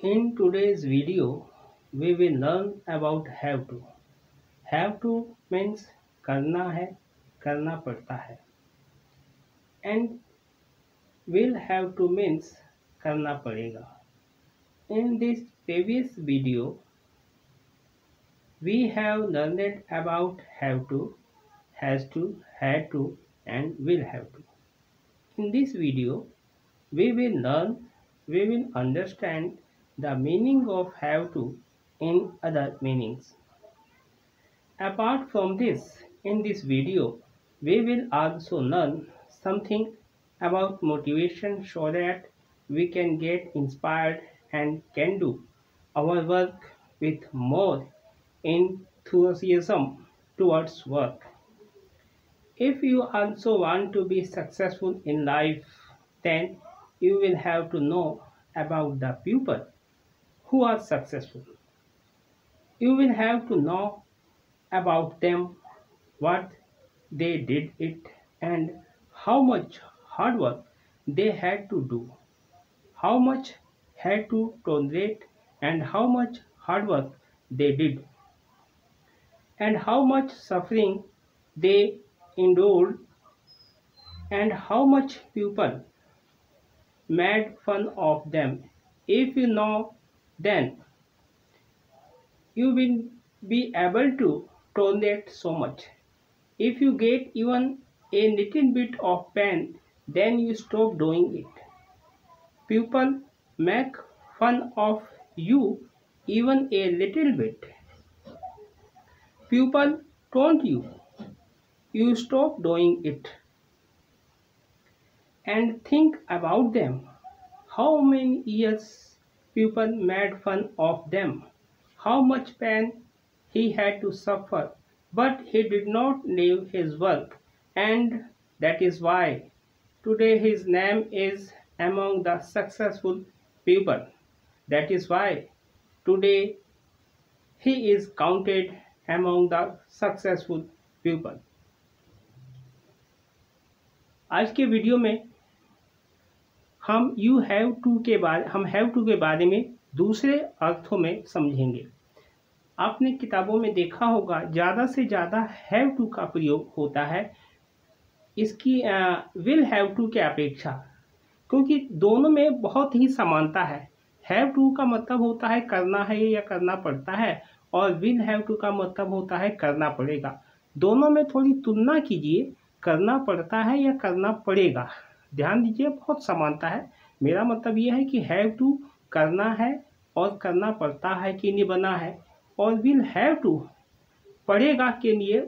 In today's video, we will learn about have to. Have to means करना है, करना पड़ता है, and will have to means करना पड़ेगा. In this previous video, we have learned about have to, has to, had to, and will have to. In this video, we will understand the meaning of have to in other meanings. Apart from this, in this video, we will also learn something about motivation so that we can get inspired and can do our work with more enthusiasm towards work. If you also want to be successful in life, then you will have to know about the people who are successful. You will have to know about them, what they did it, and how much hard work they had to do, how much had to tolerate, and how much hard work they did, and how much suffering they endured, and how much people made fun of them. If you know, then you will be able to tolerate so much. If you get even a little bit of pain, then you stop doing it. People make fun of you even a little bit. People taunt you. You stop doing it. And think about them. How many years people made fun of them? How much pain he had to suffer? But he did not leave his work, and that is why today his name is among the successful people. That is why today he is counted among the successful people. आज के video में हम have to के बारे में दूसरे अर्थों में समझेंगे. आपने किताबों में देखा होगा ज़्यादा से ज़्यादा हैव टू का प्रयोग होता है इसकी विल हैव टू के अपेक्षा, क्योंकि दोनों में बहुत ही समानता है. हैव टू का मतलब होता है करना है या करना पड़ता है, और विल हैव टू का मतलब होता है करना पड़ेगा. दोनों में थोड़ी तुलना कीजिए, करना पड़ता है या करना पड़ेगा. ध्यान दीजिए, बहुत समानता है. मेरा मतलब यह है कि हैव टू करना है और करना पड़ता है के लिए बना है, और विल हैव टू पड़ेगा के लिए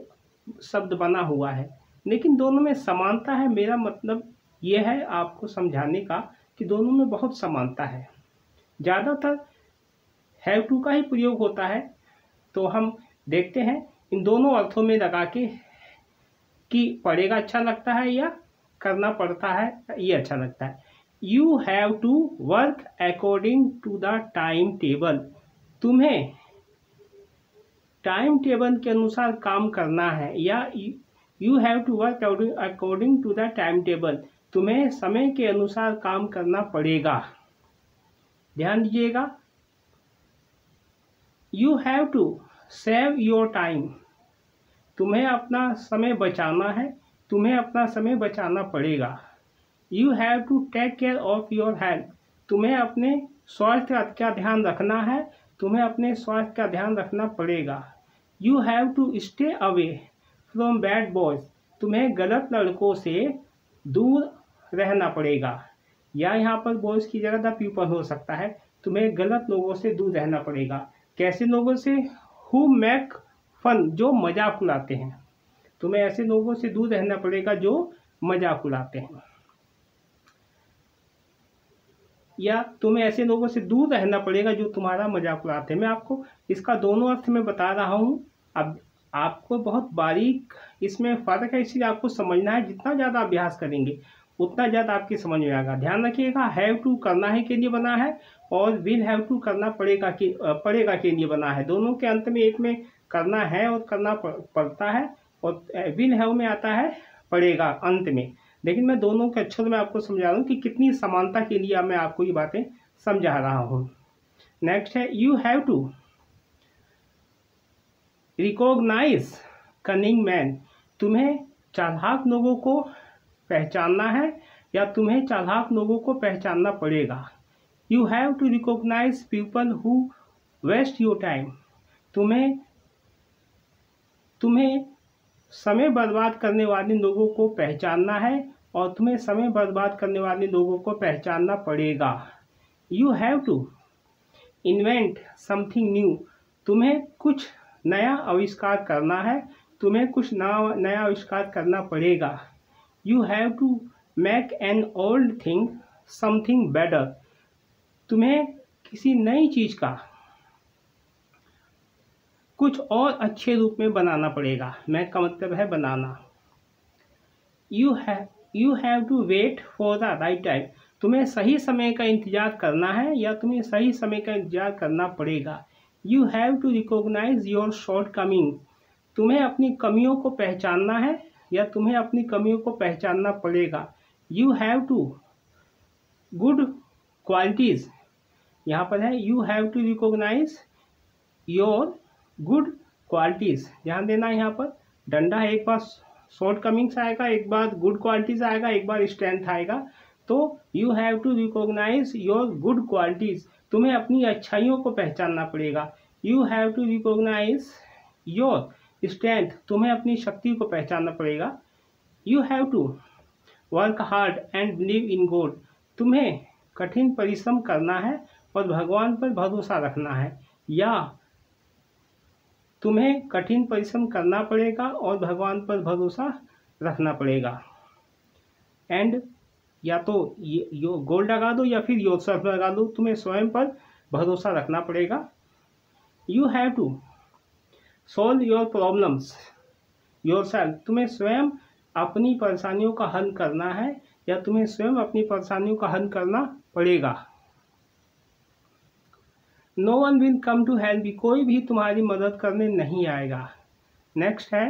शब्द बना हुआ है, लेकिन दोनों में समानता है. मेरा मतलब यह है आपको समझाने का कि दोनों में बहुत समानता है. ज़्यादातर हैव टू का ही प्रयोग होता है, तो हम देखते हैं इन दोनों अर्थों में लगा के कि पड़ेगा अच्छा लगता है या करना पड़ता है ये अच्छा लगता है. You have to work according to the time table. तुम्हें टाइम टेबल के अनुसार काम करना है, या you have to work according to the time table. तुम्हें समय के अनुसार काम करना पड़ेगा. ध्यान दीजिएगा. You have to save your time. तुम्हें अपना समय बचाना है, तुम्हें अपना समय बचाना पड़ेगा. You have to take care of your health. तुम्हें अपने स्वास्थ्य का ध्यान रखना है, तुम्हें अपने स्वास्थ्य का ध्यान रखना पड़ेगा. You have to stay away from bad boys. तुम्हें गलत लड़कों से दूर रहना पड़ेगा, या यहाँ पर बॉयज की जगह द पीपल हो सकता है. तुम्हें गलत लोगों से दूर रहना पड़ेगा. कैसे लोगों से? हु मेक फन, जो मजाक उड़ाते हैं. तुम्हें ऐसे लोगों से दूर रहना पड़ेगा जो मजाक उड़ाते हैं, या तुम्हें ऐसे लोगों से दूर रहना पड़ेगा जो तुम्हारा मजाक उड़ाते हैं. मैं आपको इसका दोनों अर्थ में बता रहा हूँ. अब आपको बहुत बारीक इसमें फ़र्क है, इसलिए आपको समझना है. जितना ज़्यादा अभ्यास करेंगे उतना ज़्यादा आपकी समझ में आएगा. ध्यान रखिएगा, हैव टू करना है के लिए बना है, और विल हैव टू करना पड़ेगा के लिए बना है. दोनों के अंत में एक में करना है और करना पड़ता है, और विल हैव में आता है पड़ेगा अंत में. लेकिन मैं दोनों के अक्षर में आपको समझा रहा हूँ कि कितनी समानता के लिए मैं आपको ये बातें समझा रहा हूँ. नेक्स्ट है you have to recognise cunning man. तुम्हें चालाक लोगों को पहचानना है या तुम्हें चालाक लोगों को पहचानना पड़ेगा। You have to recognise people who waste your time. तुम्हें समय बर्बाद करने वाले लोगों को पहचानना है और तुम्हें समय बर्बाद करने वाले लोगों को पहचानना पड़ेगा। You have to invent something new. तुम्हें कुछ नया आविष्कार करना है, तुम्हें कुछ नया आविष्कार करना पड़ेगा। You have to make an old thing something better. तुम्हें किसी नई चीज का कुछ और अच्छे रूप में बनाना पड़ेगा। मेक का मतलब है बनाना। You have to wait for the right time. तुम्हें सही समय का इंतजार करना है या तुम्हें सही समय का इंतजार करना पड़ेगा। You have to recognise your shortcoming. तुम्हें अपनी कमियों को पहचानना है या तुम्हें अपनी कमियों को पहचानना पड़ेगा। You have to good qualities. यहाँ पर है you have to recognise your good qualities. ध्यान देना यहाँ पर डंडा है, एक बार शॉर्ट कमिंग्स आएगा, एक बार गुड क्वालिटीज आएगा, एक बार स्ट्रेंथ आएगा। तो you have to recognise your good qualities. तुम्हें अपनी अच्छाइयों को पहचानना पड़ेगा। You have to recognise your strength. तुम्हें अपनी शक्ति को पहचानना पड़ेगा। You have to work hard and believe in God. तुम्हें कठिन परिश्रम करना है और भगवान पर भरोसा रखना है, या तुम्हें कठिन परिश्रम करना पड़ेगा और भगवान पर भरोसा रखना पड़ेगा। एंड या तो यो गोल लगा दो या फिर योरसेल्फ लगा दो, तुम्हें स्वयं पर भरोसा रखना पड़ेगा। You have to solve your problems yourself. तुम्हें स्वयं अपनी परेशानियों का हल करना है या तुम्हें स्वयं अपनी परेशानियों का हल करना पड़ेगा। No one will come to help you. कोई भी तुम्हारी मदद करने नहीं आएगा। नेक्स्ट है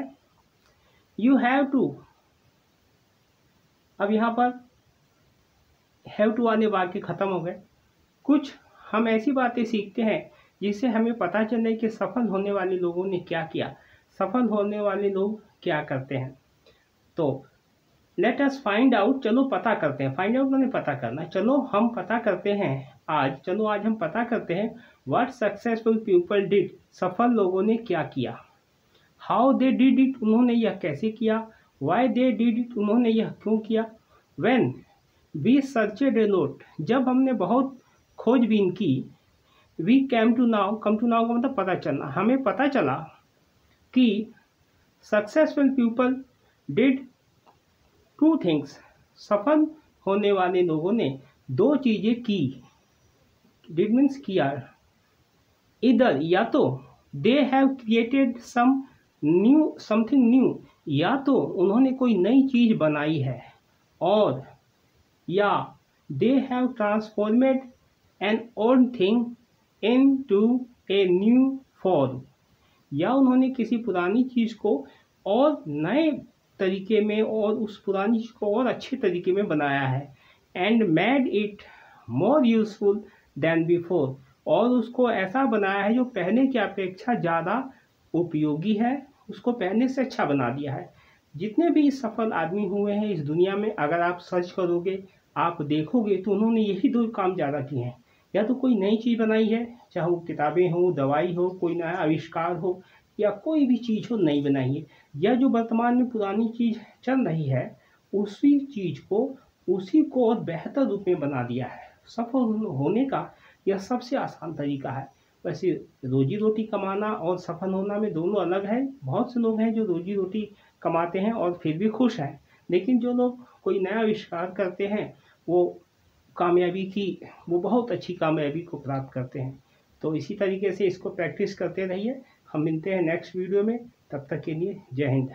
यू हैव टू। अब यहाँ पर हैव टू वाले वाक्य खत्म हो गए। कुछ हम ऐसी बातें सीखते हैं जिससे हमें पता चले कि सफल होने वाले लोगों ने क्या किया, सफल होने वाले लोग क्या करते हैं। तो लेट अस फाइंड आउट। चलो पता करते हैं। फाइंड आउट मैंने पता करना। चलो हम पता करते हैं आज हम पता करते हैं व्हाट सक्सेसफुल पीपल डिड। सफल लोगों ने क्या किया। How they did it. उन्होंने यह कैसे किया। Why they did it. उन्होंने यह क्यों किया। When we searched a lot. जब हमने बहुत खोजबीन की। We come to know. Come to know का मतलब पता चलना। हमें पता चला कि successful people did two things. सफल होने वाले लोगों ने दो चीजें की। डिड मीन्स किया। इधर या तो they have created something new, या तो उन्होंने कोई नई चीज बनाई है, और या they have transformed an old thing into a new form. या उन्होंने किसी पुरानी चीज को और नए तरीके में और उस पुरानी चीज को और अच्छे तरीके में बनाया है। And made it more useful than before. और उसको ऐसा बनाया है जो पहले की अपेक्षा ज़्यादा उपयोगी है, उसको पहले से अच्छा बना दिया है। जितने भी सफल आदमी हुए हैं इस दुनिया में, अगर आप सर्च करोगे, आप देखोगे तो उन्होंने यही दो काम ज़्यादा किए हैं। या तो कोई नई चीज़ बनाई है, चाहे वो किताबें हो, दवाई हो, कोई नया आविष्कार हो, या कोई भी चीज़ हो नई बनाई है, या जो वर्तमान में पुरानी चीज़ चल रही है उसी चीज़ को उसी को और बेहतर रूप में बना दिया है। सफल होने का यह सबसे आसान तरीका है। वैसे रोजी रोटी कमाना और सफल होना में दोनों अलग है। बहुत से लोग हैं जो रोजी रोटी कमाते हैं और फिर भी खुश हैं, लेकिन जो लोग कोई नया आविष्कार करते हैं वो बहुत अच्छी कामयाबी को प्राप्त करते हैं। तो इसी तरीके से इसको प्रैक्टिस करते रहिए। हम मिलते हैं नेक्स्ट वीडियो में, तब तक के लिए जय हिंद।